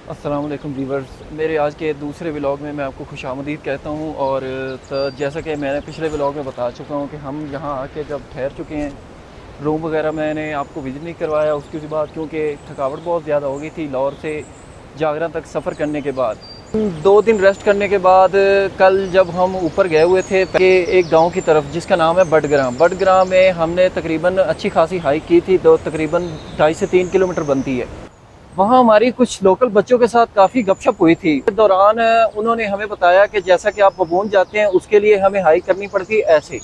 अस्सलाम वालेकुम व्यूवर्स, मेरे आज के दूसरे व्लॉग में मैं आपको खुशामदीद कहता हूँ। और जैसा कि मैंने पिछले व्लॉग में बता चुका हूँ कि हम यहाँ आके जब ठहर चुके हैं, रूम वगैरह मैंने आपको विज़िट नहीं करवाया उसके बाद, क्योंकि थकावट बहुत ज़्यादा हो गई थी लाहौर से जागरा तक सफ़र करने के बाद। 2 दिन रेस्ट करने के बाद कल जब हम ऊपर गए हुए थे कि एक गांव की तरफ जिसका नाम है बडग्राम में हमने तकरीबन अच्छी खासी हाइक की थी। तकरीबन 2.5 से 3 किलोमीटर बनती है। वहाँ हमारी कुछ लोकल बच्चों के साथ काफ़ी गपशप हुई थी। इस दौरान उन्होंने हमें बताया कि जैसा कि आप बबून जाते हैं उसके लिए हमें हाइक करनी पड़ती है ऐसे।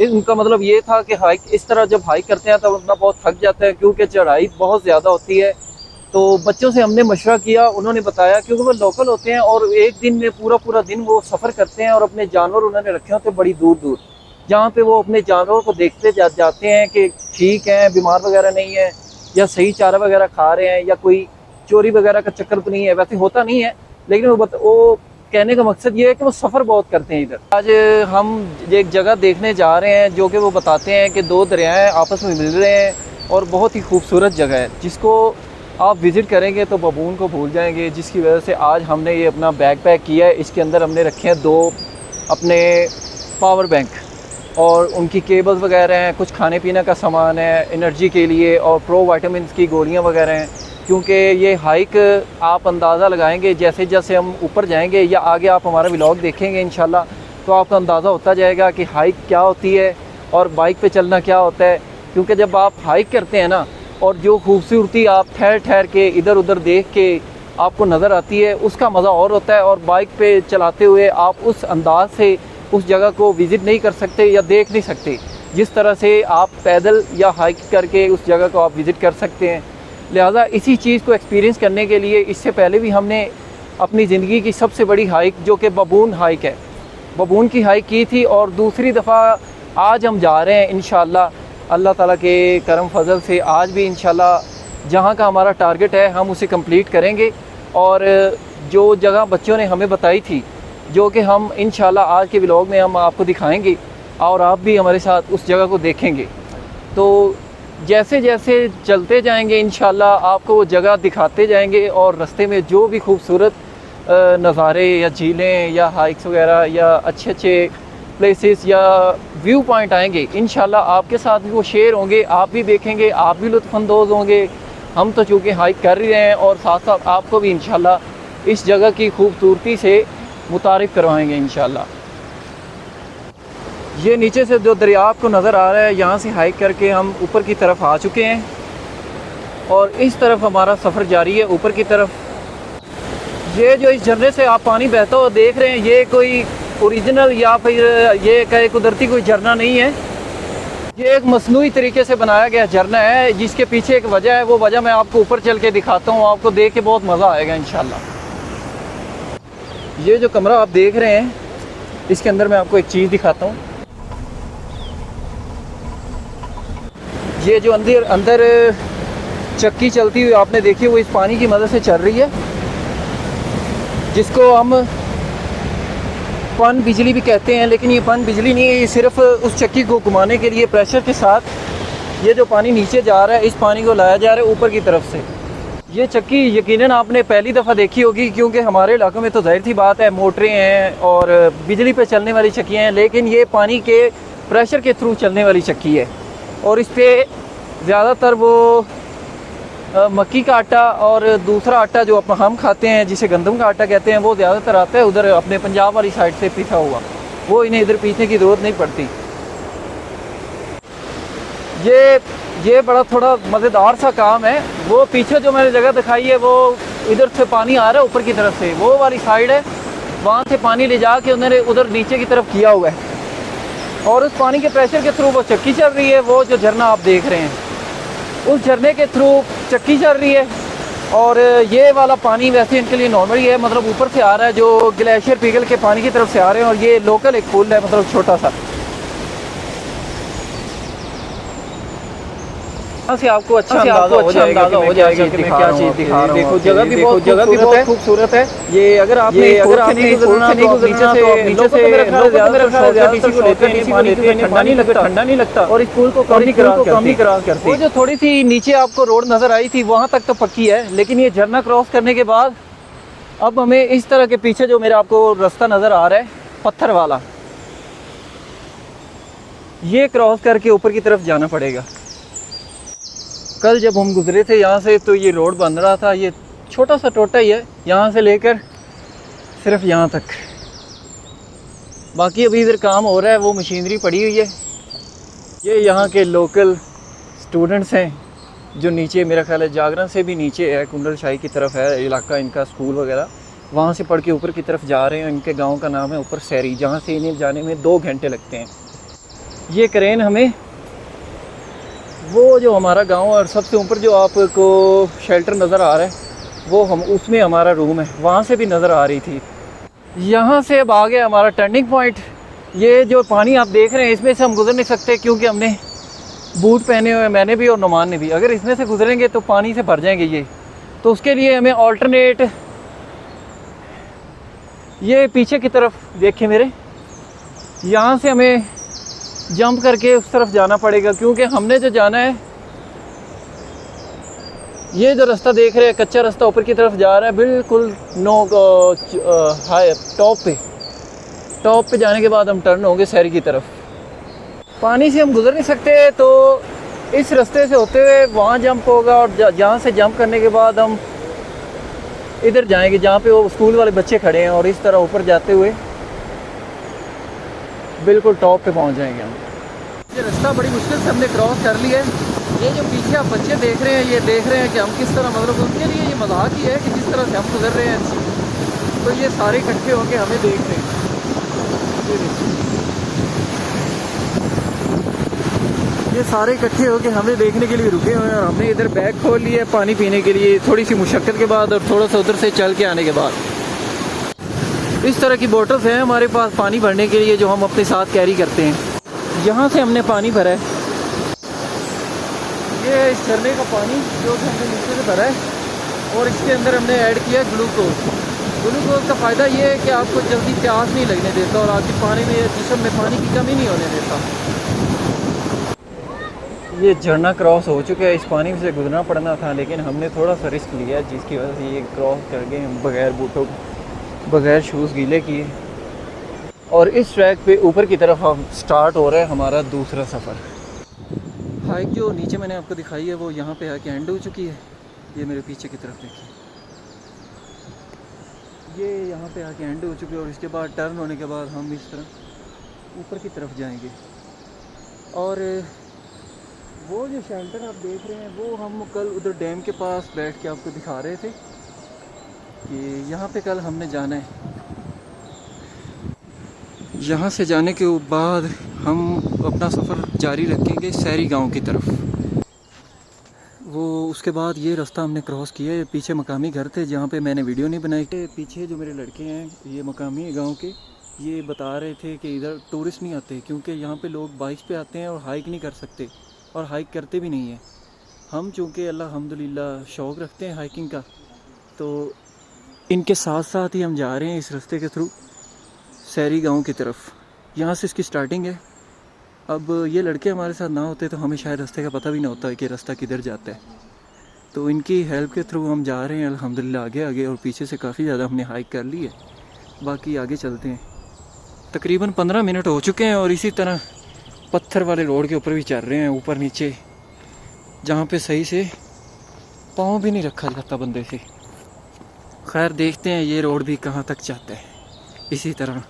उनका मतलब ये था कि हाइक इस तरह जब हाइक करते हैं तब अपना बहुत थक जाता है क्योंकि चढ़ाई बहुत ज़्यादा होती है। तो बच्चों से हमने मशवरा किया, उन्होंने बताया क्योंकि वो लोकल होते हैं और एक दिन में पूरा पूरा दिन वो सफ़र करते हैं और अपने जानवर उन्होंने रखे होते हैं बड़ी दूर दूर, जहाँ पे वो अपने जानवरों को देखते जाते हैं कि ठीक है, बीमार वगैरह नहीं है या सही चारा वगैरह खा रहे हैं या कोई चोरी वगैरह का चक्कर तो नहीं है। वैसे होता नहीं है, लेकिन वो कहने का मकसद ये है कि वो सफ़र बहुत करते हैं इधर। आज हम एक जगह देखने जा रहे हैं जो कि वो बताते हैं कि 2 दरियाएं आपस में मिल रहे हैं और बहुत ही खूबसूरत जगह है जिसको आप विज़िट करेंगे तो बबून को भूल जाएंगे। जिसकी वजह से आज हमने ये अपना बैग पैक किया है। इसके अंदर हमने रखे हैं 2 अपने पावर बैंक और उनकी केबल्स वगैरह हैं, कुछ खाने पीने का सामान है एनर्जी के लिए और प्रो वाइटामिन की गोलियां वगैरह हैं। क्योंकि ये हाइक आप अंदाज़ा लगाएंगे जैसे जैसे हम ऊपर जाएंगे या आगे आप हमारा व्लॉग देखेंगे इंशाल्लाह, तो आपका अंदाज़ा होता जाएगा कि हाइक क्या होती है और बाइक पे चलना क्या होता है। क्योंकि जब आप हाइक करते हैं ना, और जो खूबसूरती आप ठहर ठहर के इधर उधर देख के आपको नज़र आती है उसका मज़ा और होता है। और बाइक पे चलाते हुए आप उस अंदाज से उस जगह को विज़िट नहीं कर सकते या देख नहीं सकते जिस तरह से आप पैदल या हाइक करके उस जगह को आप विज़िट कर सकते हैं। लिहाजा इसी चीज़ को एक्सपीरियंस करने के लिए इससे पहले भी हमने अपनी ज़िंदगी की सबसे बड़ी हाइक जो कि बबून हाइक है, बबून की हाइक की थी। और दूसरी दफ़ा आज हम जा रहे हैं इंशाल्लाह, अल्लाह ताला के करम फजल से आज भी इंशाल्लाह जहाँ का हमारा टारगेट है हम उसे कंप्लीट करेंगे। और जो जगह बच्चों ने हमें बताई थी जो कि हम इंशाल्लाह आज के व्लॉग में हम आपको दिखाएंगे और आप भी हमारे साथ उस जगह को देखेंगे। तो जैसे जैसे चलते जाएंगे इंशाल्लाह आपको वो जगह दिखाते जाएंगे और रास्ते में जो भी खूबसूरत नज़ारे या झीलें या हाइक्स वगैरह या अच्छे अच्छे प्लेसेस या व्यू पॉइंट आएंगे इंशाल्लाह आपके साथ भी वो शेयर होंगे, आप भी देखेंगे, आप भी लुत्फ़अंदोज़ होंगे। हम तो चूँकि हाइक कर रहे हैं और साथ साथ आपको भी इंशाल्लाह इस जगह की खूबसूरती से मुतारिफ़ करवाएंगे इंशाल्लाह। ये नीचे से जो दरिया आपको नज़र आ रहा है, यहाँ से हाइक करके हम ऊपर की तरफ आ चुके हैं और इस तरफ हमारा सफ़र जारी है ऊपर की तरफ। ये जो इस झरने से आप पानी बहता हुआ देख रहे हैं, ये कोई ओरिजिनल या फिर ये कहे कुदरती कोई झरना नहीं है। ये एक मसनूई तरीके से बनाया गया झरना है जिसके पीछे एक वजह है। वो वजह मैं आपको ऊपर चल के दिखाता हूँ, आपको देख के बहुत मज़ा आएगा इंशाल्लाह। ये जो कमरा आप देख रहे हैं इसके अंदर मैं आपको एक चीज़ दिखाता हूँ। ये जो अंदर चक्की चलती हुई आपने देखी वो इस पानी की मदद से चल रही है, जिसको हम पन बिजली भी कहते हैं। लेकिन ये पन बिजली नहीं है, ये सिर्फ उस चक्की को घुमाने के लिए प्रेशर के साथ ये जो पानी नीचे जा रहा है इस पानी को लाया जा रहा है ऊपर की तरफ से। ये चक्की यकीनन आपने पहली दफ़ा देखी होगी क्योंकि हमारे इलाकों में तो ज़ाहिर सी बात है मोटरें हैं और बिजली पे चलने वाली चक्कियाँ हैं, लेकिन ये पानी के प्रेशर के थ्रू चलने वाली चक्की है। और इस पर ज़्यादातर वो मक्की का आटा और दूसरा आटा जो हम खाते हैं जिसे गंदम का आटा कहते हैं वो ज़्यादातर आता है उधर अपने पंजाब वाली साइड से पीसा हुआ, वो इन्हें इधर पीसने की ज़रूरत नहीं पड़ती। ये बड़ा थोड़ा मज़ेदार सा काम है। वो पीछे जो मैंने जगह दिखाई है वो इधर से पानी आ रहा है ऊपर की तरफ से, वो वाली साइड है, वहाँ से पानी ले जा के उन्होंने उधर नीचे की तरफ किया हुआ है और उस पानी के प्रेशर के थ्रू वो चक्की चल रही है। वो जो झरना आप देख रहे हैं उस झरने के थ्रू चक्की चल रही है। और ये वाला पानी वैसे इनके लिए नॉर्मल ही है, मतलब ऊपर से आ रहा है जो ग्लेशियर पिघल के पानी की तरफ से आ रहे हैं। और ये लोकल एक पुल है, मतलब छोटा सा। से आपको अच्छा अंदाजा हो जाएगा कि मैं क्या चीज़ दिखा रहा हूँ। देखो जगह भी बहुत खूबसूरत है। ये अगर आपने पुल से नहीं गुजरना तो नीचे से मेरा ख्याल किसी को लेते हैं, पानी ठंडा नहीं लगता और इस पुल को कम ही क्रॉस करते। वो जो थोड़ी सी नीचे आपको रोड नज़र आई थी वहाँ तक तो पक्की है, लेकिन ये झरना क्रॉस करने के बाद अब हमें इस तरह के पीछे जो मेरा आपको रास्ता नज़र आ रहा है पत्थर वाला, ये क्रॉस करके ऊपर की तरफ जाना पड़ेगा। कल जब हम गुजरे थे यहाँ से तो ये रोड बन रहा था, ये छोटा सा टोटा ही है यहाँ से लेकर सिर्फ यहाँ तक। बाकी अभी इधर काम हो रहा है, वो मशीनरी पड़ी हुई है। ये यहाँ के लोकल स्टूडेंट्स हैं जो नीचे, मेरा ख्याल है जागरण से भी नीचे है, कुंडल शाही की तरफ है इलाका इनका, स्कूल वगैरह, वहाँ से पढ़ के ऊपर की तरफ जा रहे हैं। इनके गांव का नाम है ऊपर सैरी, जहाँ से इन्हें जाने में 2 घंटे लगते हैं। ये क्रेन हमें वो जो हमारा गांव और सबसे ऊपर जो आपको शेल्टर नज़र आ रहा है वो हम उसमें हमारा रूम है, वहाँ से भी नज़र आ रही थी। यहाँ से अब आ गया हमारा टर्निंग पॉइंट। ये जो पानी आप देख रहे हैं इसमें से हम गुजर नहीं सकते क्योंकि हमने बूट पहने हुए, मैंने भी और नुमान ने भी। अगर इसमें से गुजरेंगे तो पानी से भर जाएंगे ये, तो उसके लिए हमें ऑल्टरनेट ये पीछे की तरफ देखें मेरे, यहाँ से हमें जंप करके उस तरफ जाना पड़ेगा क्योंकि हमने जो जाना है, ये जो रास्ता देख रहे हैं कच्चा रास्ता ऊपर की तरफ जा रहा है बिल्कुल हाई टॉप पे जाने के बाद हम टर्न होंगे शहर की तरफ। पानी से हम गुजर नहीं सकते तो इस रास्ते से होते हुए वहाँ जंप होगा और जहाँ से जंप करने के बाद हम इधर जाएंगे जहाँ पे वो स्कूल वाले बच्चे खड़े हैं और इस तरह ऊपर जाते हुए बिल्कुल टॉप पे पहुँच जाएंगे हम। ये रास्ता बड़ी मुश्किल से हमने क्रॉस कर लिया है। ये जो पीछे आप बच्चे देख रहे हैं, ये देख रहे हैं कि हम किस तरह, मतलब उनके लिए ये मजाक ही है कि जिस तरह से हम गुजर रहे हैं, तो ये सारे इकट्ठे होकर हमें देख रहे हैं। ये सारे इकट्ठे होकर हमें देखने के लिए रुके हुए हैं और हमने इधर बैग खोल लिया पानी पीने के लिए, थोड़ी सी मुशक्क़त के बाद और थोड़ा सा उधर से चल के आने के बाद। इस तरह की बोटल्स हैं हमारे पास पानी भरने के लिए जो हम अपने साथ कैरी करते हैं। यहाँ से हमने पानी भरा है, ये इस झरने का पानी जो कि हमने नीचे से भरा है और इसके अंदर हमने ऐड किया ग्लूकोज। ग्लूकोज का फ़ायदा ये है कि आपको जल्दी प्यास नहीं लगने देता और आपके पानी में, जिस्म में पानी की कमी नहीं होने देता। ये झरना क्रॉस हो चुका है, इस पानी से गुजरना पड़ना था लेकिन हमने थोड़ा सा रिस्क लिया जिसकी वजह से ये क्रॉस करके हम बगैर बूटों, बगैर शूज़ गीले किए और इस ट्रैक पे ऊपर की तरफ हम स्टार्ट हो रहा है हमारा दूसरा सफ़र। हाइक जो नीचे मैंने आपको दिखाई है वो यहाँ पे आके एंड हो चुकी है। ये मेरे पीछे की तरफ देखिए, ये यहाँ पे आके एंड हो चुकी है और इसके बाद टर्न होने के बाद हम इस तरह ऊपर की तरफ जाएंगे। और वो जो शेल्टर आप देख रहे हैं वो हम कल उधर डैम के पास बैठ के आपको दिखा रहे थे कि यहाँ पे कल हमने जाना है। यहाँ से जाने के बाद हम अपना सफ़र जारी रखेंगे सैरी गांव की तरफ। वो उसके बाद ये रास्ता हमने क्रॉस किया है, पीछे मकामी घर थे जहाँ पे मैंने वीडियो नहीं बनाई। पीछे जो मेरे लड़के हैं ये मकामी गांव के, ये बता रहे थे कि इधर टूरिस्ट नहीं आते क्योंकि यहाँ पे लोग बाइक पे आते हैं और हाइक नहीं कर सकते और हाइक करते भी नहीं हैं। हम चूँकि अल्हम्दुलिल्लाह शौक़ रखते हैं हाइकिंग का, तो इनके साथ साथ ही हम जा रहे हैं इस रास्ते के थ्रू सैरी गांव की तरफ। यहाँ से इसकी स्टार्टिंग है। अब ये लड़के हमारे साथ ना होते तो हमें शायद रास्ते का पता भी ना होता है कि रास्ता किधर जाता है। तो इनकी हेल्प के थ्रू हम जा रहे हैं अल्हम्दुलिल्लाह आगे आगे, और पीछे से काफ़ी ज़्यादा हमने हाइक कर ली है। बाकी आगे चलते हैं। तकरीबन 15 मिनट हो चुके हैं और इसी तरह पत्थर वाले रोड के ऊपर भी चल रहे हैं, ऊपर नीचे, जहाँ पे सही से पाँव भी नहीं रखा जाता बंदे से। खैर देखते हैं ये रोड भी कहाँ तक जाता है, इसी तरह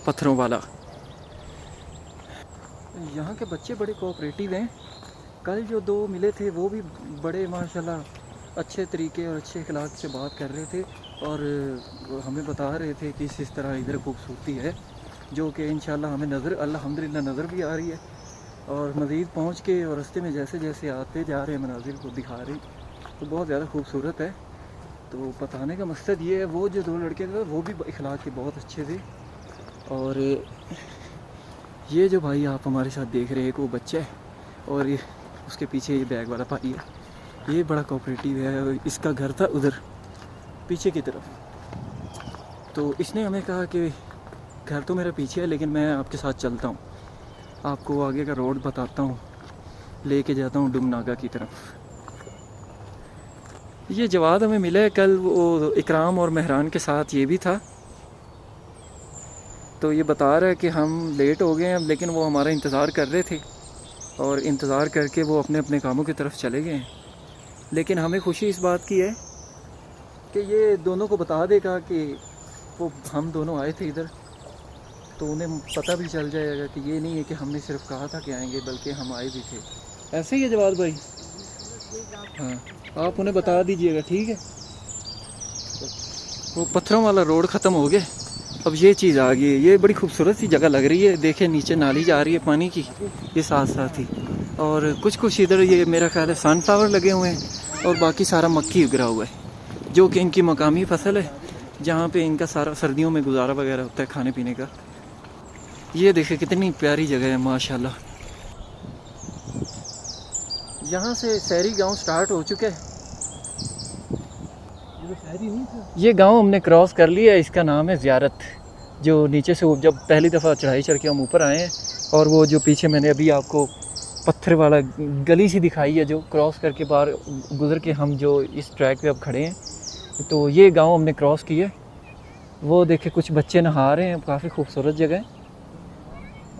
पत्थरों वाला। यहाँ के बच्चे बड़े कोऑपरेटिव हैं। कल जो 2 मिले थे वो भी बड़े माशाल्लाह अच्छे तरीके और अच्छे अखलाक से बात कर रहे थे और हमें बता रहे थे कि इस तरह इधर खूबसूरती है जो कि इंशाल्लाह हमें नज़र अल्हम्दुलिल्लाह नज़र भी आ रही है। और मज़ीद पहुँच के और रास्ते में जैसे जैसे आते जा रहे हैं मनाजिर को दिखा रही, तो बहुत ज़्यादा खूबसूरत है। तो बताने का मकसद ये है, वो जो 2 लड़के थे वो भी अखलाक के बहुत अच्छे थे। और ये जो भाई आप हमारे साथ देख रहे हैं, एक वो बच्चा है और उसके पीछे ये बैग वाला भाई है, ये बड़ा कोऑपरेटिव है। इसका घर था उधर पीछे की तरफ, तो इसने हमें कहा कि घर तो मेरा पीछे है लेकिन मैं आपके साथ चलता हूँ, आपको आगे का रोड बताता हूँ, लेके जाता हूँ डुमनागा की तरफ। ये जवाब हमें मिला है कल, वो इकराम और मेहरान के साथ ये भी था। तो ये बता रहा है कि हम लेट हो गए हैं, लेकिन वो हमारा इंतज़ार कर रहे थे और इंतज़ार करके वो अपने अपने कामों की तरफ चले गए हैं। लेकिन हमें खुशी इस बात की है कि ये दोनों को बता देगा कि वो हम दोनों आए थे इधर, तो उन्हें पता भी चल जाएगा कि ये नहीं है कि हमने सिर्फ कहा था कि आएंगे, बल्कि हम आए भी थे। ऐसे ही है जवाद भाई? हाँ, आप उन्हें बता दीजिएगा, ठीक है। वो पत्थरों वाला रोड ख़त्म हो गया, अब ये चीज़ आ गई है। ये बड़ी खूबसूरत सी जगह लग रही है, देखें नीचे नाली जा रही है पानी की, ये साथ साथ ही। और कुछ इधर ये मेरा ख्याल है सनफ्लावर लगे हुए हैं और बाकी सारा मक्की उगरा हुआ है, जो कि इनकी मकामी फसल है, जहाँ पे इनका सारा सर्दियों में गुजारा वगैरह होता है खाने पीने का। ये देखें कितनी प्यारी जगह है माशाल्लाह। यहाँ से शहरी गांव स्टार्ट हो चुके हैं। ये गांव हमने क्रॉस कर लिया, इसका नाम है ज़ियारत। जो नीचे से जब पहली दफ़ा चढ़ाई चढ़ के हम ऊपर आए हैं, और वो जो पीछे मैंने अभी आपको पत्थर वाला गली सी दिखाई है, जो क्रॉस करके बाहर गुज़र के हम जो इस ट्रैक पे अब खड़े हैं, तो ये गांव हमने क्रॉस किया। वो देखे कुछ बच्चे नहा रहे हैं, काफ़ी खूबसूरत जगह है।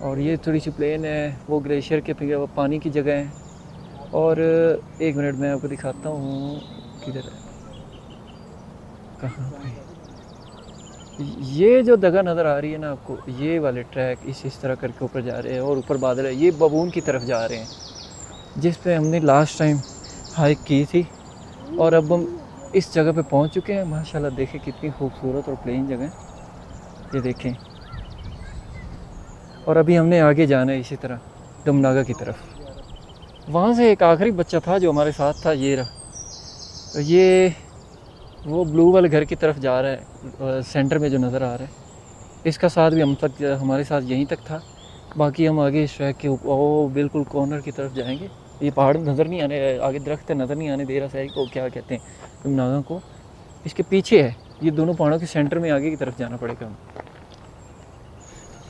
और ये थोड़ी सी प्लेन है, वो ग्लेशियर के पानी की जगह है। और एक मिनट मैं आपको दिखाता हूँ किधर है, कहाँ पे। ये जो जगह नज़र आ रही है ना आपको, ये वाले ट्रैक इस तरह करके ऊपर जा रहे हैं और ऊपर बादल है। ये बबून की तरफ जा रहे हैं, जिस पे हमने लास्ट टाइम हाइक की थी। और अब हम इस जगह पे पहुंच चुके हैं। माशाल्लाह देखें कितनी खूबसूरत और प्लेन जगह है, ये देखें। और अभी हमने आगे जाना है इसी तरह डुमनागा की तरफ। वहाँ से एक आखिरी बच्चा था जो हमारे साथ था, ये रहा। ये वो ब्लू वाले घर की तरफ जा रहा है, सेंटर में जो नज़र आ रहा है। इसका साथ भी हमारे साथ यहीं तक था। बाकी हम आगे इस ट्रैक के वो बिल्कुल कॉर्नर की तरफ जाएंगे। ये पहाड़ नज़र नहीं आने, आगे दरख्त नज़र नहीं आने दे रहा है को, क्या कहते हैं डुमनागा को। इसके पीछे है, ये दोनों पहाड़ों के सेंटर में आगे की तरफ जाना पड़ेगा हम।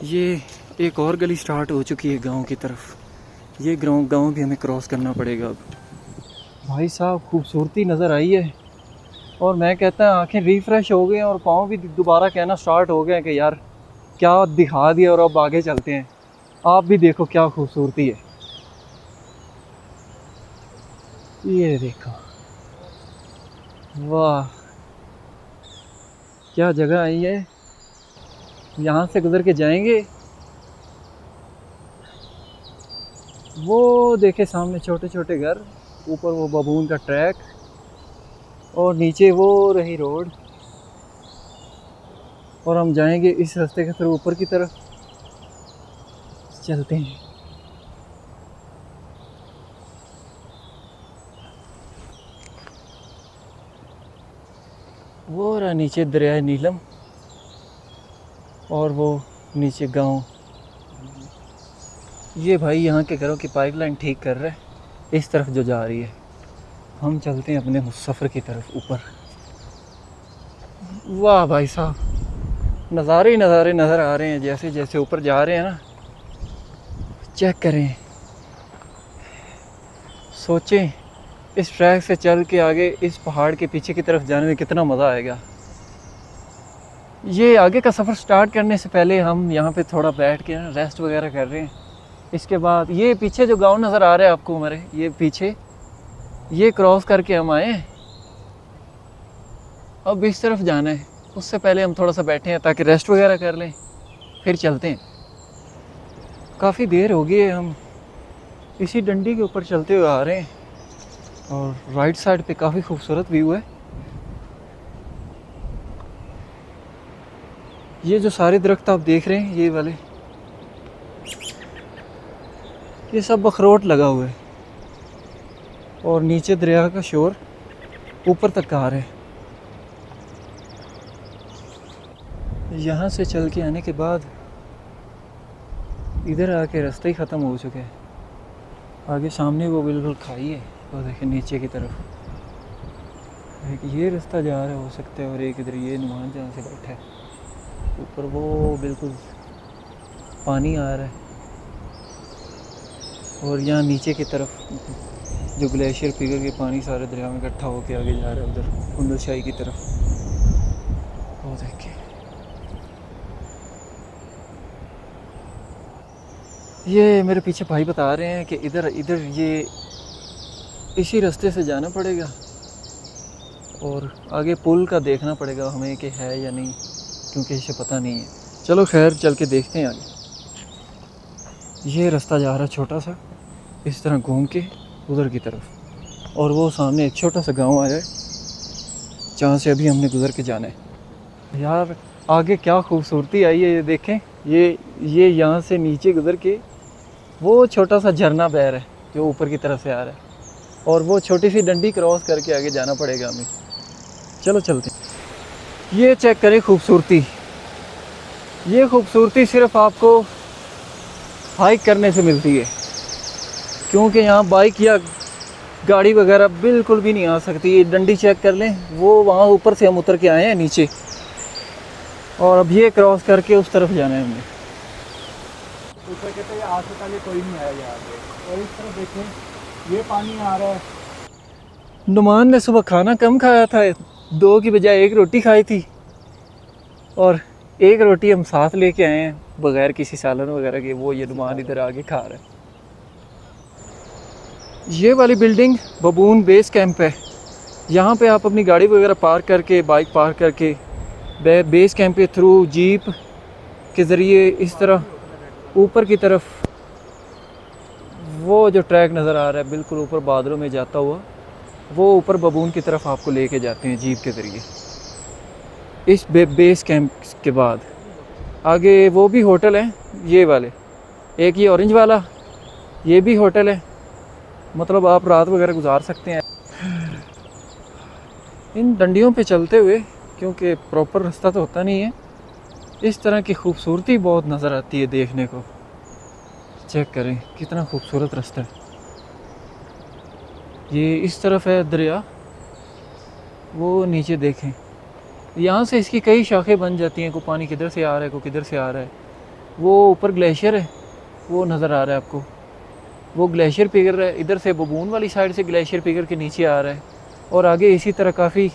ये एक और गली स्टार्ट हो चुकी है गांव की तरफ। ये गांव भी हमें क्रॉस करना पड़ेगा अब। भाई साहब खूबसूरती नज़र आई है, और मैं कहता हूँ आंखें रिफ्रेश हो गई हैं और पाँव भी दोबारा कहना स्टार्ट हो गए कि यार क्या दिखा दिया, और अब आगे चलते हैं। आप भी देखो क्या खूबसूरती है, ये देखो, वाह क्या जगह आई है। यहाँ से गुजर के जाएंगे, वो देखे सामने छोटे छोटे घर, ऊपर वो बबून का ट्रैक, और नीचे वो रही रोड। और हम जाएंगे इस रास्ते के थ्रू ऊपर की तरफ चलते हैं। वो रहा नीचे दरिया नीलम, और वो नीचे गांव। ये भाई यहाँ के घरों की पाइपलाइन ठीक कर रहा है, इस तरफ जो जा रही है। हम चलते हैं अपने सफ़र की तरफ ऊपर। वाह भाई साहब, नज़ारे ही नज़ारे नज़र आ रहे हैं जैसे जैसे ऊपर जा रहे हैं ना। चेक करें, सोचें इस ट्रैक से चल के आगे इस पहाड़ के पीछे की तरफ जाने में कितना मज़ा आएगा। ये आगे का सफ़र स्टार्ट करने से पहले हम यहाँ पे थोड़ा बैठ के ना रेस्ट वगैरह कर रहे हैं। इसके बाद ये पीछे जो गांव नज़र आ रहा है आपको हमारे, ये पीछे ये क्रॉस करके हम आए, अब इस तरफ जाना है। उससे पहले हम थोड़ा सा बैठे हैं ताकि रेस्ट वगैरह कर लें, फिर चलते हैं। काफ़ी देर हो गई है, हम इसी डंडी के ऊपर चलते हुए आ रहे हैं। और राइट साइड पे काफ़ी खूबसूरत व्यू है। ये जो सारे दरख्त आप देख रहे हैं, ये वाले, ये सब अखरोट लगा हुआ है। और नीचे दरिया का शोर ऊपर तक आ रहा है। यहाँ से चल के आने के बाद इधर आके रास्ते ही ख़त्म हो चुके हैं। आगे सामने वो बिल्कुल खाई है, वो देखें नीचे की तरफ। एक ये रास्ता जा रहा है हो सकता है, और एक इधर ये नुमान जहाँ से बैठा है ऊपर, वो बिल्कुल पानी आ रहा है। और यहाँ नीचे की तरफ जो ग्लेशियर पिघल के पानी सारे दरिया में इकट्ठा होके आगे जा रहा है उधर कुंदल शाही की तरफ, वो देखें। ये मेरे पीछे भाई बता रहे हैं कि इधर इधर ये इसी रास्ते से जाना पड़ेगा, और आगे पुल का देखना पड़ेगा हमें कि है या नहीं, क्योंकि इसे पता नहीं है। चलो खैर चल के देखते हैं आगे। ये रास्ता जा रहा है छोटा सा, इस तरह घूम के उधर की तरफ, और वो सामने एक छोटा सा गांव आ जाए जहाँ से अभी हमने गुज़र के जाना है। यार आगे क्या खूबसूरती आई है, ये देखें। ये यहाँ से नीचे गुज़र के वो छोटा सा झरना बह रहा है जो ऊपर की तरफ से आ रहा है, और वो छोटी सी डंडी क्रॉस करके आगे जाना पड़ेगा हमें। चलो चलते हैं। ये चेक करें खूबसूरती, ये खूबसूरती सिर्फ आपको हाइक करने से मिलती है, क्योंकि यहाँ बाइक या गाड़ी वगैरह बिल्कुल भी नहीं आ सकती। ये डंडी चेक कर लें, वो वहाँ ऊपर से हम उतर के आए हैं नीचे, और अब ये क्रॉस करके उस तरफ जाना है हमने। ऊपर कहते हैं आज से पहले कोई नहीं आया यहाँ पे, और इस तरफ देखें ये पानी आ रहा है। नुमान ने सुबह खाना कम खाया था, 2 की बजाय 1 रोटी खाई थी, और 1 रोटी हम साथ लेके आए हैं बगैर किसी सालन वगैरह के। वो ये नुमान इधर आगे खा रहा है। ये वाली बिल्डिंग बबून बेस कैंप है। यहाँ पे आप अपनी गाड़ी वगैरह पार्क करके, बाइक पार्क करके बेस कैंप के थ्रू जीप के ज़रिए इस तरह ऊपर की तरफ, वो जो ट्रैक नज़र आ रहा है बिल्कुल ऊपर बादलों में जाता हुआ, वो ऊपर बबून की तरफ आपको लेके जाते हैं जीप के ज़रिए। इस बेस कैंप के बाद आगे वो भी होटल हैं, ये वाले, एक ये ऑरेंज वाला, ये भी होटल है, मतलब आप रात वगैरह गुजार सकते हैं इन डंडियों पे चलते हुए, क्योंकि प्रॉपर रास्ता तो होता नहीं है। इस तरह की खूबसूरती बहुत नज़र आती है देखने को। चेक करें कितना खूबसूरत रास्ता है। ये इस तरफ है दरिया, वो नीचे देखें, यहाँ से इसकी कई शाखें बन जाती हैं, कोई पानी किधर से आ रहा है, कोई किधर से आ रहा है। वो ऊपर ग्लेशियर है, वो नज़र आ रहा है आपको, वो ग्लेशियर पिघल रहा है। इधर से बबून वाली साइड से ग्लेशियर पिघल के नीचे आ रहा है, और आगे इसी तरह काफ़ी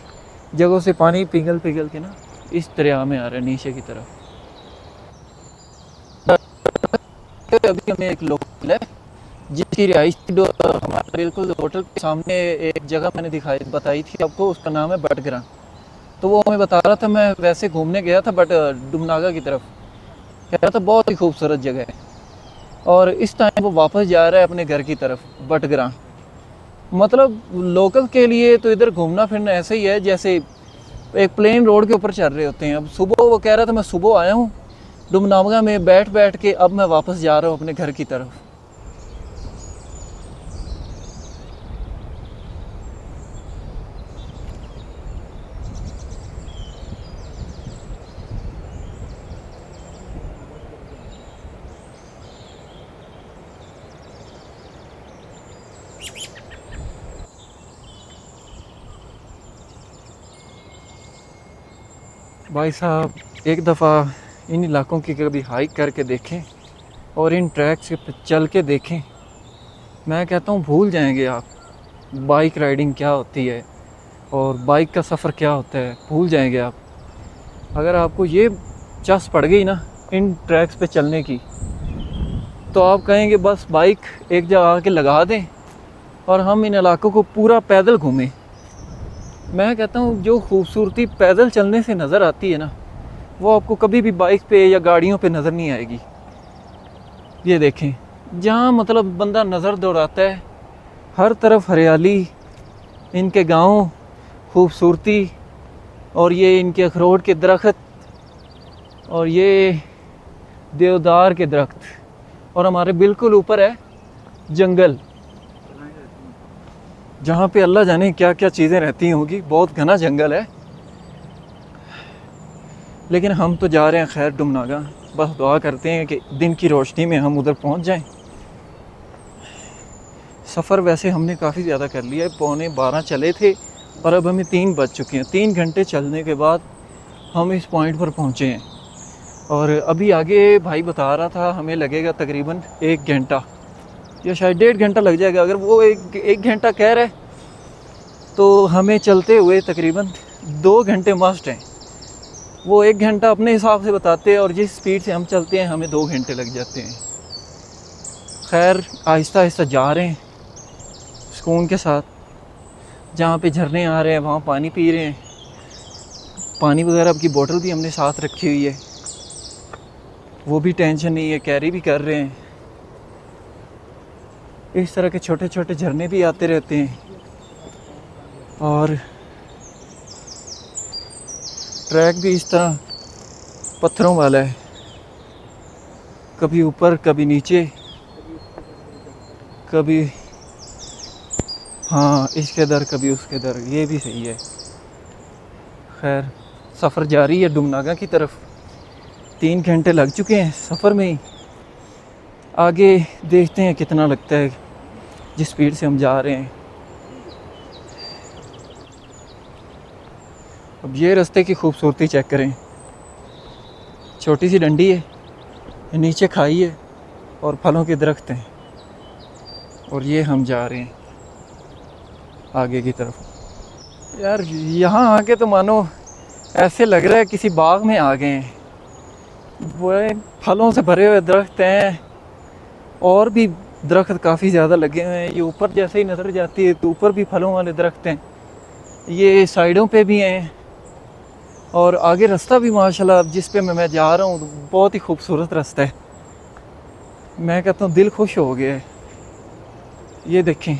जगहों से पानी पिघल के ना इस दरिया में आ रहा है नीचे की तरफ। अभी हमें एक लोकल है जिसकी रिहाइश हमारे बिल्कुल होटल के सामने एक जगह मैंने बताई थी आपको, उसका नाम है बटग्रां। तो वो हमें बता रहा था, मैं वैसे घूमने गया था बट डुमनागा की तरफ, कह रहा था बहुत ही खूबसूरत जगह है, और इस टाइम वो वापस जा रहा है अपने घर की तरफ बटग्रां। मतलब लोकल के लिए तो इधर घूमना फिरना ऐसे ही है जैसे एक प्लेन रोड के ऊपर चल रहे होते हैं। अब सुबह वो कह रहा था मैं सुबह आया हूँ डुमनागा में बैठ के, अब मैं वापस जा रहा हूँ अपने घर की तरफ। भाई साहब एक दफ़ा इन इलाकों की कभी हाइक करके देखें और इन ट्रैक से चल के देखें, मैं कहता हूँ भूल जाएंगे आप बाइक राइडिंग क्या होती है और बाइक का सफ़र क्या होता है, भूल जाएंगे आप। अगर आपको ये चस पड़ गई ना इन ट्रैक्स पे चलने की, तो आप कहेंगे बस बाइक एक जगह आके लगा दें और हम इन इलाकों को पूरा पैदल घूमें। मैं कहता हूँ जो खूबसूरती पैदल चलने से नज़र आती है ना, वो आपको कभी भी बाइक पे या गाड़ियों पे नज़र नहीं आएगी। ये देखें, जहाँ मतलब बंदा नज़र दौड़ाता है, हर तरफ हरियाली, इनके गांव, खूबसूरती, और ये इनके अखरोट के दरख्त, और ये देवदार के दरख्त, और हमारे बिल्कुल ऊपर है जंगल, जहाँ पे अल्लाह जाने क्या क्या चीज़ें रहती होंगी। बहुत घना जंगल है, लेकिन हम तो जा रहे हैं खैर डुमनागा। बस दुआ करते हैं कि दिन की रोशनी में हम उधर पहुँच जाएं। सफ़र वैसे हमने काफ़ी ज़्यादा कर लिया है, 11:45 चले थे और अब हमें 3 बज चुके हैं। 3 घंटे चलने के बाद हम इस पॉइंट पर पहुँचे हैं और अभी आगे भाई बता रहा था हमें लगेगा तकरीबन 1 घंटा या शायद 1.5 घंटा लग जाएगा। अगर वो एक घंटा कह रहे तो हमें चलते हुए तकरीबन 2 घंटे मस्ट हैं। वो 1 घंटा अपने हिसाब से बताते हैं और जिस स्पीड से हम चलते हैं हमें 2 घंटे लग जाते हैं। खैर आहिस्ता आहिस्ता जा रहे हैं सुकून के साथ। जहाँ पे झरने आ रहे हैं वहाँ पानी पी रहे हैं। पानी वगैरह की बोतल भी हमने साथ रखी हुई है, वो भी टेंशन नहीं है, कैरी भी कर रहे हैं। इस तरह के छोटे छोटे झरने भी आते रहते हैं और ट्रैक भी इस तरह पत्थरों वाला है, कभी ऊपर कभी नीचे, कभी हाँ इसके दर कभी उसके दर, ये भी सही है। खैर सफ़र जारी है डुमनागा की तरफ। 3 घंटे लग चुके हैं सफ़र में ही, आगे देखते हैं कितना लगता है जिस स्पीड से हम जा रहे हैं। अब ये रास्ते की खूबसूरती चेक करें, छोटी सी डंडी है, नीचे खाई है और फलों के दरख्त हैं और ये हम जा रहे हैं आगे की तरफ। यार यहाँ आके तो मानो ऐसे लग रहा है किसी बाग में आ गए हैं। वो फलों से भरे हुए दरख्त हैं और भी दरख्त काफ़ी ज़्यादा लगे हुए हैं। ये ऊपर जैसे ही नज़र जाती है तो ऊपर भी फलों वाले दरख्त हैं, ये साइडों पे भी हैं और आगे रास्ता भी माशाल्लाह जिस पे मैं जा रहा हूँ बहुत ही खूबसूरत रास्ता है। मैं कहता हूँ दिल खुश हो गया है। ये देखें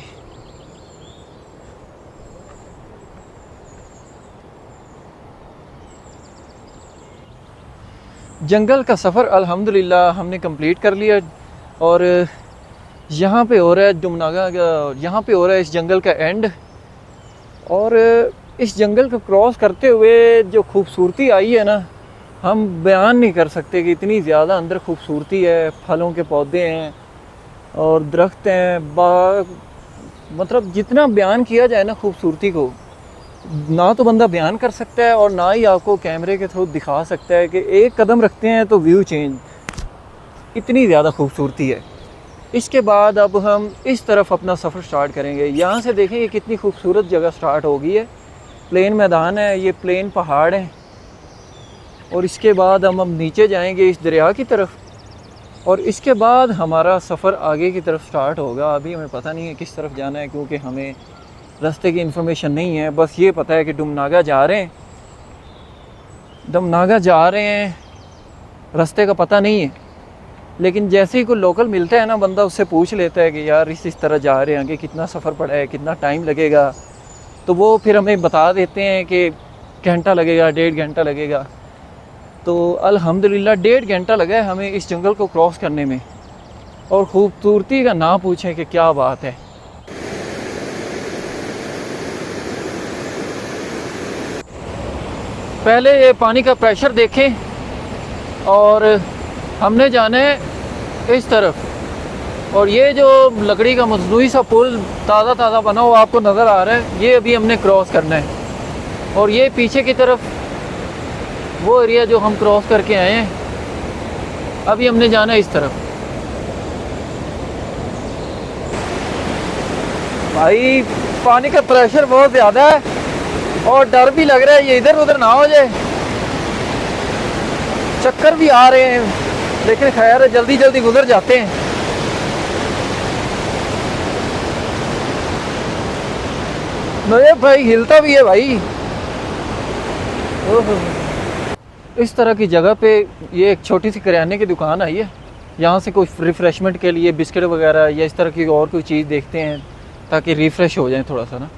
जंगल का सफ़र अल्हम्दुलिल्लाह हमने कंप्लीट कर लिया और यहाँ पे हो रहा है डुमनागा का, यहाँ पे हो रहा है इस जंगल का एंड। और इस जंगल को क्रॉस करते हुए जो खूबसूरती आई है ना, हम बयान नहीं कर सकते कि इतनी ज़्यादा अंदर खूबसूरती है। फलों के पौधे हैं और दरख्त हैं, बाग, मतलब जितना बयान किया जाए ना खूबसूरती को, ना तो बंदा बयान कर सकता है और ना ही आपको कैमरे के थ्रू दिखा सकता है कि एक कदम रखते हैं तो व्यू चेंज, इतनी ज़्यादा खूबसूरती है। इसके बाद अब हम इस तरफ अपना सफ़र स्टार्ट करेंगे। यहाँ से देखें ये कितनी खूबसूरत जगह स्टार्ट हो गई है। प्लेन मैदान है, ये प्लेन पहाड़ है और इसके बाद हम नीचे जाएंगे इस दरिया की तरफ और इसके बाद हमारा सफ़र आगे की तरफ स्टार्ट होगा। अभी हमें पता नहीं है किस तरफ जाना है क्योंकि हमें रास्ते की इन्फॉर्मेशन नहीं है। बस ये पता है कि डुमनागा जा रहे हैं, डुमनागा जा रहे हैं, रास्ते का पता नहीं है। लेकिन जैसे ही कोई लोकल मिलता है ना, बंदा उससे पूछ लेता है कि यार इस तरह जा रहे हैं, कि कितना सफ़र पड़ा है, कितना टाइम लगेगा, तो वो फिर हमें बता देते हैं कि घंटा लगेगा, 1.5 घंटा लगेगा। तो अल्हम्दुलिल्लाह 1.5 घंटा लगा है हमें इस जंगल को क्रॉस करने में और खूबसूरती का ना पूछें कि क्या बात है। पहले ये पानी का प्रेशर देखें और हमने जाना है इस तरफ। और ये जो लकड़ी का मजनूई सा पुल ताज़ा ताज़ा बना हुआ आपको नज़र आ रहा है, ये अभी हमने क्रॉस करना है। और ये पीछे की तरफ वो एरिया जो हम क्रॉस करके आए हैं, अभी हमने जाना है इस तरफ। भाई पानी का प्रेशर बहुत ज़्यादा है और डर भी लग रहा है ये इधर उधर ना हो जाए। चक्कर भी आ रहे हैं लेकिन खैर जल्दी जल्दी गुजर जाते हैं। मेरे भाई हिलता भी है भाई। इस तरह की जगह पे ये एक छोटी सी करियाने की दुकान आई है। यहाँ से कुछ रिफ़्रेशमेंट के लिए बिस्किट वगैरह या इस तरह की और कोई चीज़ देखते हैं ताकि रिफ़्रेश हो जाए थोड़ा सा ना।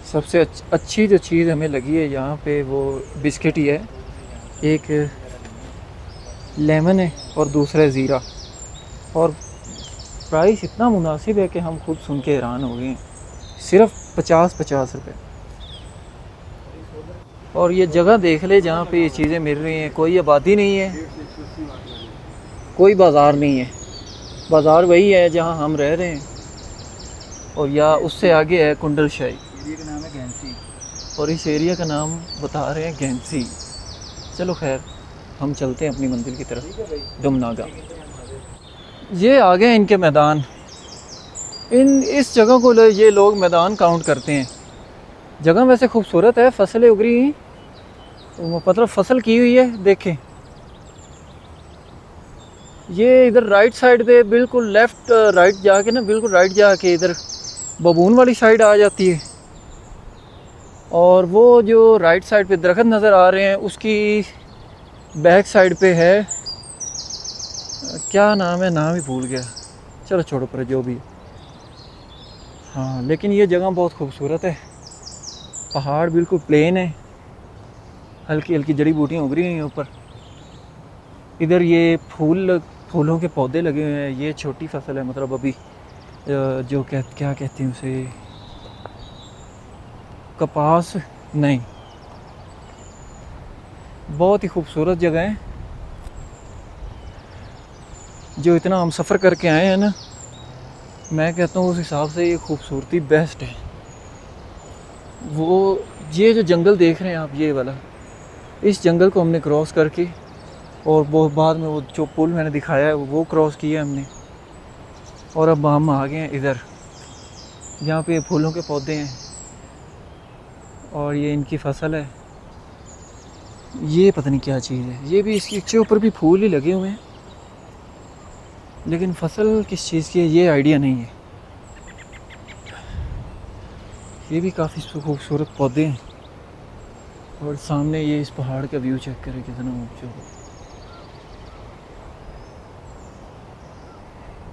सबसे अच्छी जो चीज़ हमें लगी है यहाँ पे वो बिस्किट ही है। एक लेमन है और दूसरा ज़ीरा, और प्राइस इतना मुनासिब है कि हम खुद सुन के हैरान हो गए हैं। सिर्फ 50 रुपये। और ये जगह देख ले जहाँ पे ये चीज़ें मिल रही हैं, कोई आबादी नहीं है, कोई बाज़ार नहीं है। बाज़ार वही है जहाँ हम रह रहे हैं, और या उससे आगे है कुंडल शाही। एरिया का नाम है घैंसी। और इस एरिया का नाम बता रहे हैं घैंसी। चलो खैर, हम चलते हैं अपनी मंजिल की तरफ, दुमनागा। ये आ गए इनके मैदान। इस जगह को ये लोग मैदान काउंट करते हैं। जगह वैसे खूबसूरत है, फसलें उग रही हैं, मतलब फसल की हुई है। देखें, ये इधर राइट साइड पे बिल्कुल लेफ़्ट राइट जाके ना, बिल्कुल राइट जाके इधर बबून वाली साइड आ जाती है। और वो जो राइट साइड पे दरख्त नज़र आ रहे हैं, उसकी बैक साइड पे है, क्या नाम है, नाम ही भूल गया, चलो छोड़ो पर, जो भी। हाँ, लेकिन ये जगह बहुत खूबसूरत है। पहाड़ बिल्कुल प्लेन है, हल्की हल्की जड़ी बूटियाँ उग रही हैं ऊपर। इधर ये फूलों के पौधे लगे हुए हैं। ये छोटी फसल है, मतलब अभी जो क्या कहते हैं उसे, कपास नहीं। बहुत ही खूबसूरत जगह है। जो इतना हम सफ़र करके आए हैं ना, मैं कहता हूँ उस हिसाब से ये खूबसूरती बेस्ट है। वो ये जो जंगल देख रहे हैं आप, ये वाला, इस जंगल को हमने क्रॉस करके, और वो बाद में वो जो पुल मैंने दिखाया है वो क्रॉस किया हमने, और अब हम आ गए हैं इधर जहाँ पे फूलों के पौधे हैं और ये इनकी फसल है। ये पता नहीं क्या चीज़ है, ये भी, इसके ऊपर भी फूल ही लगे हुए हैं, लेकिन फसल किस चीज़ की है ये आइडिया नहीं है। ये भी काफ़ी खूबसूरत पौधे हैं। और सामने ये इस पहाड़ का व्यू चेक करें कितना ऊंचा है,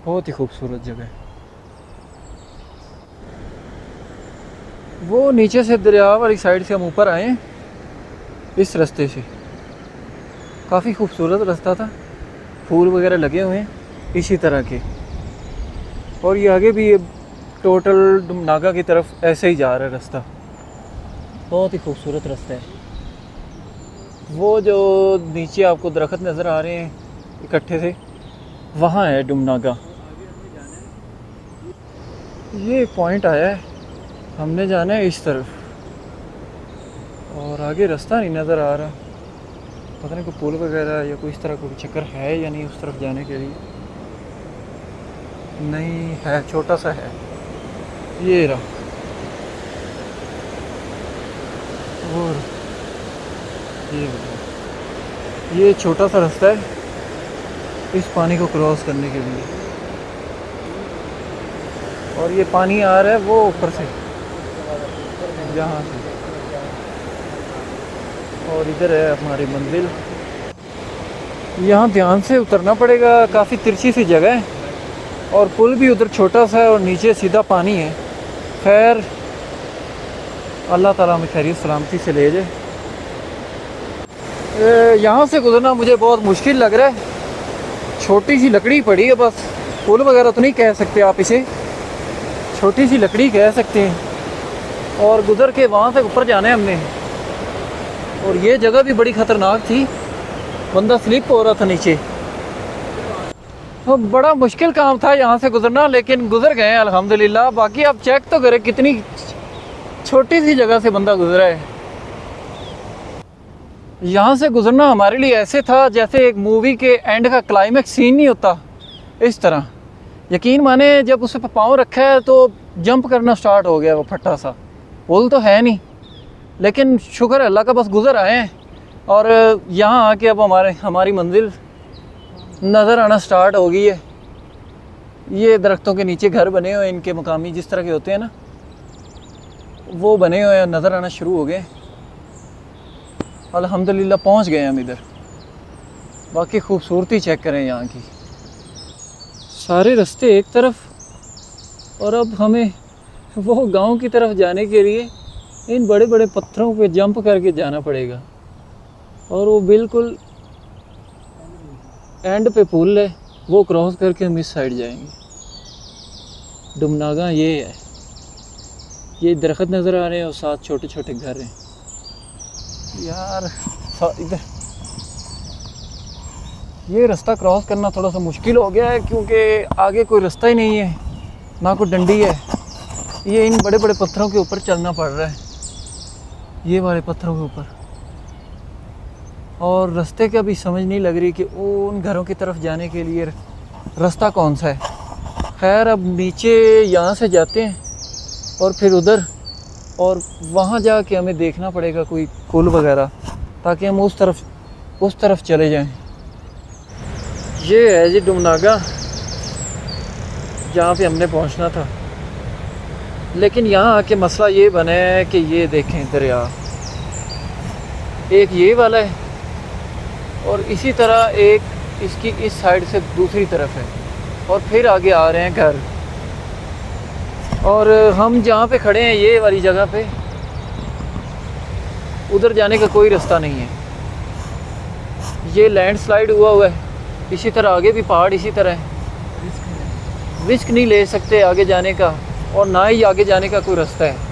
बहुत ही खूबसूरत जगह है। वो नीचे से दरिया वाली साइड से हम ऊपर आए इस रास्ते से। काफ़ी खूबसूरत रास्ता था, फूल वगैरह लगे हुए हैं इसी तरह के। और ये आगे भी ये टोटल नागा की तरफ ऐसे ही जा रहा है रास्ता। बहुत ही खूबसूरत रास्ता है। वो जो नीचे आपको दरख्त नज़र आ रहे हैं इकट्ठे से, वहाँ है डुमनागा। ये पॉइंट आया है, हमने जाना है इस तरफ, और आगे रास्ता नहीं नज़र आ रहा। पता नहीं कोई पुल वगैरह या कोई इस तरह कोई चक्कर है या नहीं उस तरफ जाने के लिए। नहीं है, छोटा सा है। ये रहा, और ये छोटा सा रास्ता है इस पानी को क्रॉस करने के लिए। और ये पानी आ रहा है वो ऊपर से, यहाँ से, और इधर है हमारी मंजिल। यहाँ ध्यान से उतरना पड़ेगा, काफ़ी तिरछी सी जगह है, और पुल भी उधर छोटा सा है और नीचे सीधा पानी है। खैर, अल्लाह ताला हमें खैरियत सलामती से ले जाए। यहाँ से गुजरना मुझे बहुत मुश्किल लग रहा है। छोटी सी लकड़ी पड़ी है बस, पुल वगैरह तो नहीं कह सकते आप इसे, छोटी सी लकड़ी कह सकते हैं। और गुजर के वहाँ से ऊपर जाना है हमने। और ये जगह भी बड़ी ख़तरनाक थी, बंदा स्लिप हो रहा था नीचे, तो बड़ा मुश्किल काम था यहाँ से गुजरना, लेकिन गुजर गए अल्हम्दुलिल्लाह। बाकी आप चेक तो करें कितनी छोटी सी जगह से बंदा गुजरा है। यहाँ से गुजरना हमारे लिए ऐसे था जैसे एक मूवी के एंड का क्लाइमेक्स सीन नहीं होता, इस तरह। यकीन माने, जब उस पर पाँव रखा है तो जंप करना स्टार्ट हो गया। वो फट्टा सा पुल तो है नहीं, लेकिन शुक्र अल्लाह का, बस गुजर आए हैं। और यहाँ आके अब हमारी मंजिल नज़र आना स्टार्ट हो गई है। ये दरख्तों के नीचे घर बने हुए हैं, इनके मकामी जिस तरह के होते हैं ना, वो बने हुए हैं, नज़र आना शुरू हो गए। अल्हम्दुलिल्लाह पहुँच गए हम इधर। बाकी खूबसूरती चेक करें यहाँ की, सारे रास्ते एक तरफ, और अब हमें वो गांव की तरफ जाने के लिए इन बड़े बड़े पत्थरों पे जंप करके जाना पड़ेगा। और वो बिल्कुल एंड पे पुल है, वो क्रॉस करके हम इस साइड जाएंगे। डुमनागा ये है, ये दरख्त नज़र आ रहे हैं और साथ छोटे छोटे घर हैं। यार इधर ये रास्ता क्रॉस करना थोड़ा सा मुश्किल हो गया है, क्योंकि आगे कोई रास्ता ही नहीं है, ना कोई डंडी है। ये इन बड़े बड़े पत्थरों के ऊपर चलना पड़ रहा है, ये वाले पत्थरों के ऊपर। और रास्ते का भी समझ नहीं लग रही कि उन घरों की तरफ जाने के लिए रास्ता कौन सा है। खैर अब नीचे यहाँ से जाते हैं और फिर उधर, और वहाँ जाके हमें देखना पड़ेगा कोई पुल वगैरह, ताकि हम उस तरफ चले जाएं। ये है जी डुमनागा, जहाँ पे हमने पहुँचना था। लेकिन यहाँ आके मसला ये बना है कि ये देखें दरिया, एक ये वाला है और इसी तरह एक इसकी इस साइड से दूसरी तरफ है, और फिर आगे आ रहे हैं घर। और हम जहाँ पे खड़े हैं ये वाली जगह पे, उधर जाने का कोई रास्ता नहीं है। ये लैंडस्लाइड हुआ है, इसी तरह आगे भी पहाड़ इसी तरह है। रिस्क नहीं ले सकते आगे जाने का, और ना ही आगे जाने का कोई रास्ता है।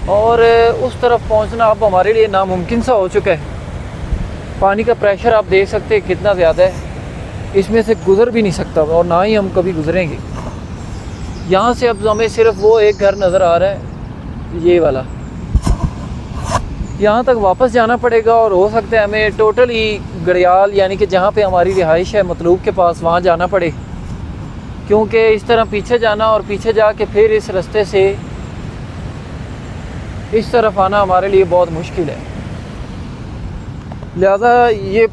और उस तरफ पहुंचना अब हमारे लिए नामुमकिन सा हो चुका है। पानी का प्रेशर आप देख सकते हैं कितना ज़्यादा है, इसमें से गुज़र भी नहीं सकता, और ना ही हम कभी गुज़रेंगे। यहाँ से अब हमें सिर्फ वो एक घर नज़र आ रहा है, ये वाला। यहाँ तक वापस जाना पड़ेगा, और हो सकता है हमें टोटली गड़ियाल यानी कि जहाँ पे हमारी रिहाइश है मतलूब के पास, वहाँ जाना पड़े, क्योंकि इस तरह पीछे जाना और पीछे जाके फिर इस रास्ते से इस तरफ आना हमारे लिए बहुत मुश्किल है। लिहाजा ये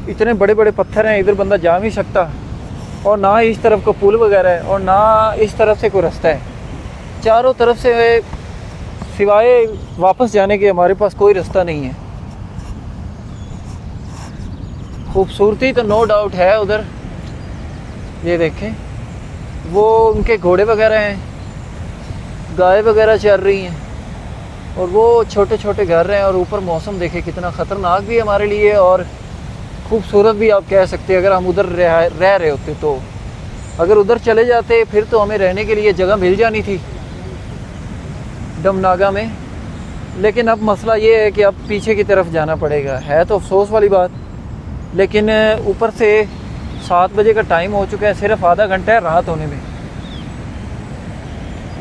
इतने बड़े बड़े पत्थर हैं, इधर बंदा जा नहीं सकता, और ना ही इस तरफ को पुल वगैरह है, और ना इस तरफ से कोई रास्ता है। चारों तरफ से सिवाय वापस जाने के हमारे पास कोई रास्ता नहीं है। खूबसूरती तो नो डाउट है उधर, ये देखें वो उनके घोड़े वगैरह हैं, गाय वगैरह चल रही हैं, और वो छोटे छोटे घर हैं। और ऊपर मौसम देखें कितना ख़तरनाक भी है हमारे लिए, और खूबसूरत भी आप कह सकते हैं। अगर हम उधर रह रहे होते तो, अगर उधर चले जाते फिर तो हमें रहने के लिए जगह मिल जानी थी डमनागा में। लेकिन अब मसला ये है कि अब पीछे की तरफ जाना पड़ेगा। है तो अफसोस वाली बात, लेकिन ऊपर से 7 बजे का टाइम हो चुका है, सिर्फ आधा घंटा है रात होने में।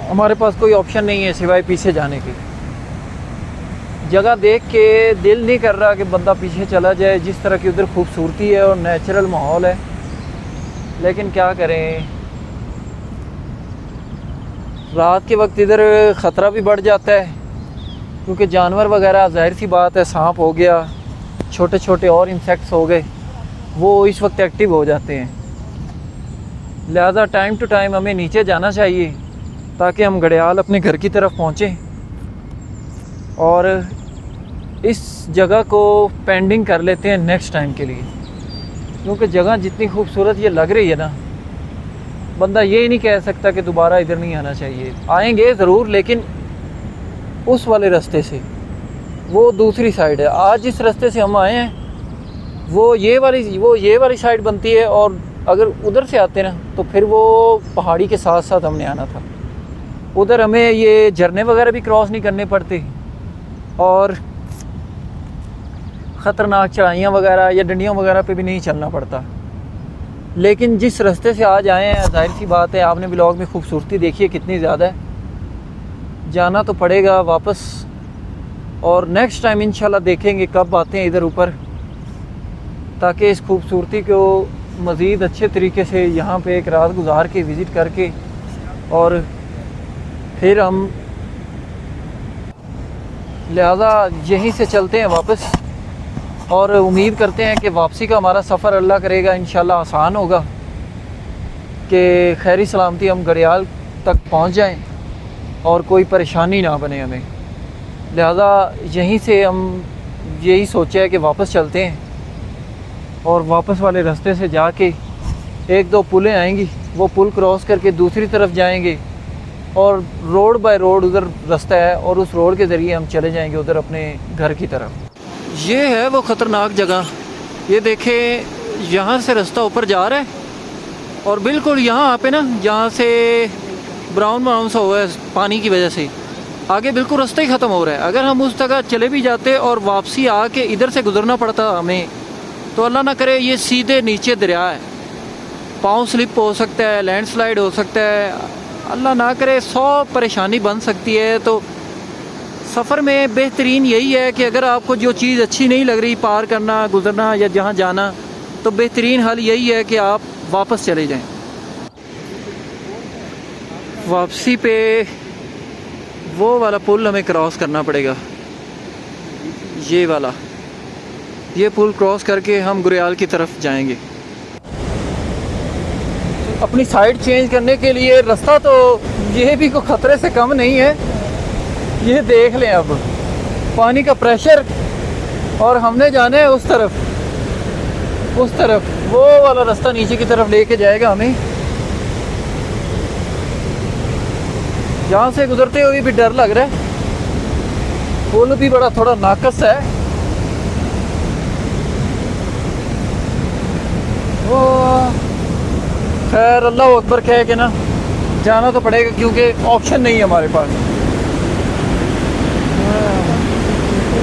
हमारे पास कोई ऑप्शन नहीं है सिवाय पीछे जाने के। जगह देख के दिल नहीं कर रहा कि बंदा पीछे चला जाए, जिस तरह की उधर खूबसूरती है और नेचुरल माहौल है। लेकिन क्या करें, रात के वक्त इधर ख़तरा भी बढ़ जाता है, क्योंकि जानवर वगैरह, जाहिर सी बात है, सांप हो गया, छोटे छोटे और इंसेक्ट्स हो गए, वो इस वक्त एक्टिव हो जाते हैं। लिहाजा टाइम टू टाइम हमें नीचे जाना चाहिए, ताकि हम घड़ियाल अपने घर की तरफ पहुँचें और इस जगह को पेंडिंग कर लेते हैं नेक्स्ट टाइम के लिए। क्योंकि जगह जितनी खूबसूरत ये लग रही है ना, बंदा ये नहीं कह सकता कि दोबारा इधर नहीं आना चाहिए। आएंगे ज़रूर, लेकिन उस वाले रास्ते से, वो दूसरी साइड है। आज जिस रास्ते से हम आए हैं वो ये वाली साइड बनती है, और अगर उधर से आते ना तो फिर वो पहाड़ी के साथ साथ हमने आना था। उधर हमें ये झरने वगैरह भी क्रॉस नहीं करने पड़ते, और ख़तरनाक चढ़ाइयाँ वगैरह या डंडियों वगैरह पे भी नहीं चलना पड़ता। लेकिन जिस रास्ते से आज आए हैं, जाहिर सी बात है, आपने ब्लॉग में खूबसूरती देखी है कितनी ज़्यादा है, जाना तो पड़ेगा वापस। और नेक्स्ट टाइम इंशाल्लाह देखेंगे कब आते हैं इधर ऊपर, ताकि इस खूबसूरती को मज़ीद अच्छे तरीके से यहाँ पे एक रात गुजार के विज़िट करके, और फिर हम लिहाजा यहीं से चलते हैं वापस। और उम्मीद करते हैं कि वापसी का हमारा सफ़र अल्लाह करेगा इंशाल्लाह आसान होगा, कि खैरी सलामती हम घड़ियाल तक पहुंच जाएं और कोई परेशानी ना बने हमें। लिहाजा यहीं से हम यही सोचा है कि वापस चलते हैं, और वापस वाले रास्ते से जाके 1-2 पुलें आएंगी, वो पुल क्रॉस करके दूसरी तरफ जाएंगे, और रोड बाय रोड उधर रास्ता है, और उस रोड के ज़रिए हम चले जाएंगे उधर अपने घर की तरफ। ये है वो ख़तरनाक जगह, ये देखें यहाँ से रास्ता ऊपर जा रहा है, और बिल्कुल यहाँ पे ना, यहाँ से ब्राउन सा हुआ है पानी की वजह से, आगे बिल्कुल रास्ता ही ख़त्म हो रहा है। अगर हम उस जगह चले भी जाते और वापसी आके इधर से गुजरना पड़ता हमें, तो अल्लाह ना करे ये सीधे नीचे दरिया है, पाँव स्लिप हो सकता है, लैंडस्लाइड हो सकता है, अल्लाह ना करे 100 परेशानी बन सकती है। तो सफ़र में बेहतरीन यही है कि अगर आपको जो चीज़ अच्छी नहीं लग रही पार करना, गुजरना या जहाँ जाना, तो बेहतरीन हल यही है कि आप वापस चले जाएं। वापसी पे वो वाला पुल हमें क्रॉस करना पड़ेगा, ये वाला, ये पुल क्रॉस करके हम गुरियाल की तरफ जाएंगे। अपनी साइड चेंज करने के लिए रास्ता तो ये भी कोई ख़तरे से कम नहीं है। ये देख लें अब पानी का प्रेशर, और हमने जाना है उस तरफ वो वाला रास्ता नीचे की तरफ लेके जाएगा हमें। यहाँ से गुजरते हुए भी डर लग रहा है, पुल भी बड़ा थोड़ा नाकस है। वो खैर अल्लाह अकबर कह के ना जाना तो पड़ेगा, क्योंकि ऑप्शन नहीं है हमारे पास।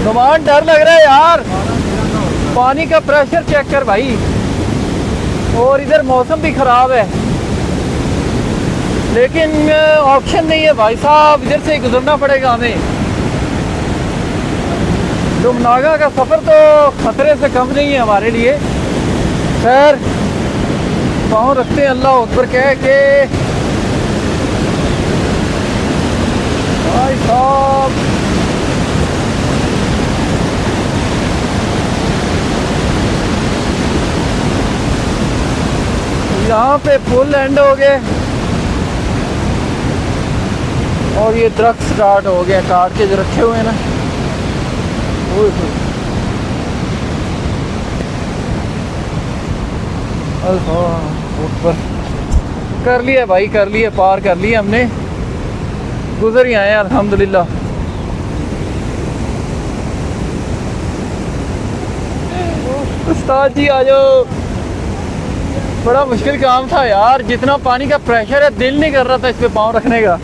नुमान डर लग रहा है यार, पानी का प्रेशर चेक कर भाई, और इधर मौसम भी ख़राब है, लेकिन ऑप्शन नहीं है भाई साहब, इधर से ही गुजरना पड़ेगा हमें। दुमनागा का सफ़र तो ख़तरे से कम नहीं है हमारे लिए। खैर पाँव रखते हैं अल्लाह अकबर कह के। भाई साहब यहाँ पे पुल एंड हो गए और ये दरख्त स्टार्ट हो गया काट के जो रखे हुए हैं ना। ऊपर कर लिया भाई, कर लिया, पार कर लिया हमने, गुजर ही आए अल्हम्दुलिल्लाह। उस्ताद जी आ जाओ, बड़ा मुश्किल काम था यार, जितना पानी का प्रेशर है दिल नहीं कर रहा था इस पे पाँव रखने का।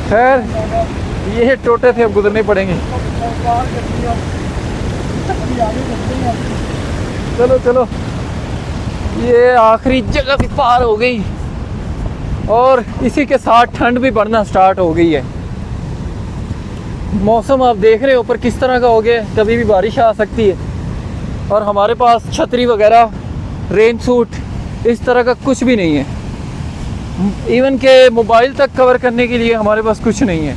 खैर ये टोटे थे, अब गुजरने पड़ेंगे। चलो चलो, ये आखिरी जगह भी पार हो गई और इसी के साथ ठंड भी बढ़ना स्टार्ट हो गई है। मौसम आप देख रहे हो ऊपर किस तरह का हो गया, कभी भी बारिश आ सकती है, और हमारे पास छतरी वगैरह, रेन सूट, इस तरह का कुछ भी नहीं है। इवन के मोबाइल तक कवर करने के लिए हमारे पास कुछ नहीं है।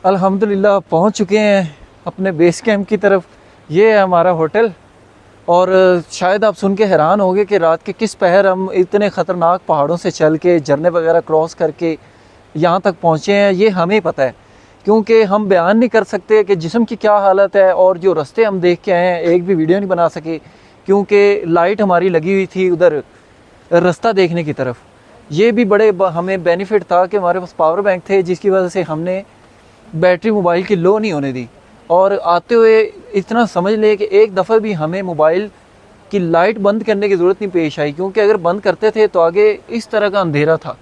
अल्हम्दुलिल्लाह पहुंच चुके हैं अपने बेस कैंप की तरफ। ये है हमारा होटल, और शायद आप सुन के हैरान होंगे कि रात के किस पहर हम इतने ख़तरनाक पहाड़ों से चल के, झरने वगैरह क्रॉस करके यहाँ तक पहुँचे हैं। ये हमें पता है, क्योंकि हम बयान नहीं कर सकते कि जिस्म की क्या हालत है, और जो रास्ते हम देख के आए हैं एक भी वीडियो नहीं बना सके, क्योंकि लाइट हमारी लगी हुई थी उधर रास्ता देखने की तरफ। ये भी बड़े हमें बेनिफिट था कि हमारे पास पावर बैंक थे, जिसकी वजह से हमने बैटरी मोबाइल की लो नहीं होने दी। और आते हुए इतना समझ ले कि एक दफ़ा भी हमें मोबाइल की लाइट बंद करने की ज़रूरत नहीं पेश आई, क्योंकि अगर बंद करते थे तो आगे इस तरह का अंधेरा था,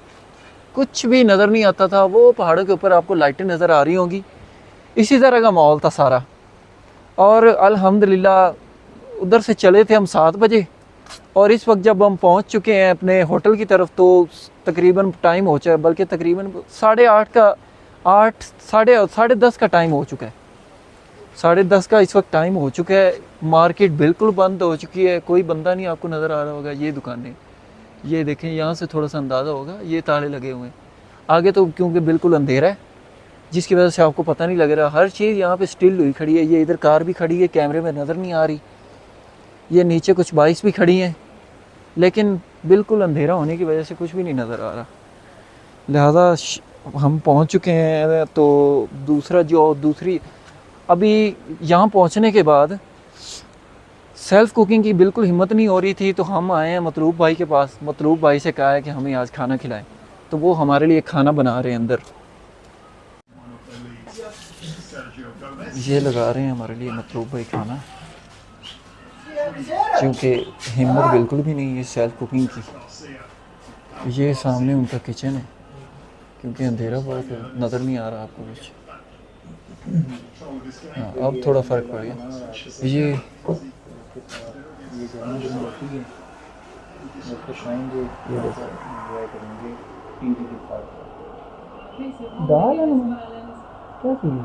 कुछ भी नज़र नहीं आता था। वो पहाड़ों के ऊपर आपको लाइटें नज़र आ रही होंगी, इसी तरह का माहौल था सारा। और अल्हम्दुलिल्लाह उधर से चले थे हम 7 बजे, और इस वक्त जब हम पहुंच चुके हैं अपने होटल की तरफ तो तकरीबन टाइम हो चुका है, बल्कि तकरीबन 8:30 का टाइम हो चुका है। 10:30 का इस वक्त टाइम हो चुका है। मार्केट बिल्कुल बंद हो चुकी है, कोई बंदा नहीं आपको नज़र आ रहा होगा। ये दुकानें, ये देखें, यहाँ से थोड़ा सा अंदाज़ा होगा, ये ताले लगे हुए हैं। आगे तो क्योंकि बिल्कुल अंधेरा है, जिसकी वजह से आपको पता नहीं लग रहा। हर चीज़ यहाँ पे स्टिल हुई खड़ी है। ये इधर कार भी खड़ी है, कैमरे में नज़र नहीं आ रही। ये नीचे कुछ बाइक्स भी खड़ी हैं, लेकिन बिल्कुल अंधेरा होने की वजह से कुछ भी नहीं नज़र आ रहा। लिहाजा हम पहुँच चुके हैं। तो दूसरी अभी यहाँ पहुँचने के बाद सेल्फ़ कुकिंग की बिल्कुल हिम्मत नहीं हो रही थी, तो हम आए हैं मतलूब भाई के पास। मतलूब भाई से कहा है कि हमें आज खाना खिलाएं, तो वो हमारे लिए खाना बना रहे हैं अंदर। ये लगा रहे हैं हमारे लिए मतलूब भाई खाना, क्योंकि हिम्मत बिल्कुल भी नहीं है सेल्फ़ कुकिंग की। ये सामने उनका किचन है, क्योंकि अंधेरा बहुत है, नज़र नहीं आ रहा आपको कुछ। हाँ अब थोड़ा फ़र्क पड़ गया। ये ये जन्मदिन होती है, उसको खाएंगे, एंजॉय करेंगे ईद के साथ। दाल है क्या चीज़?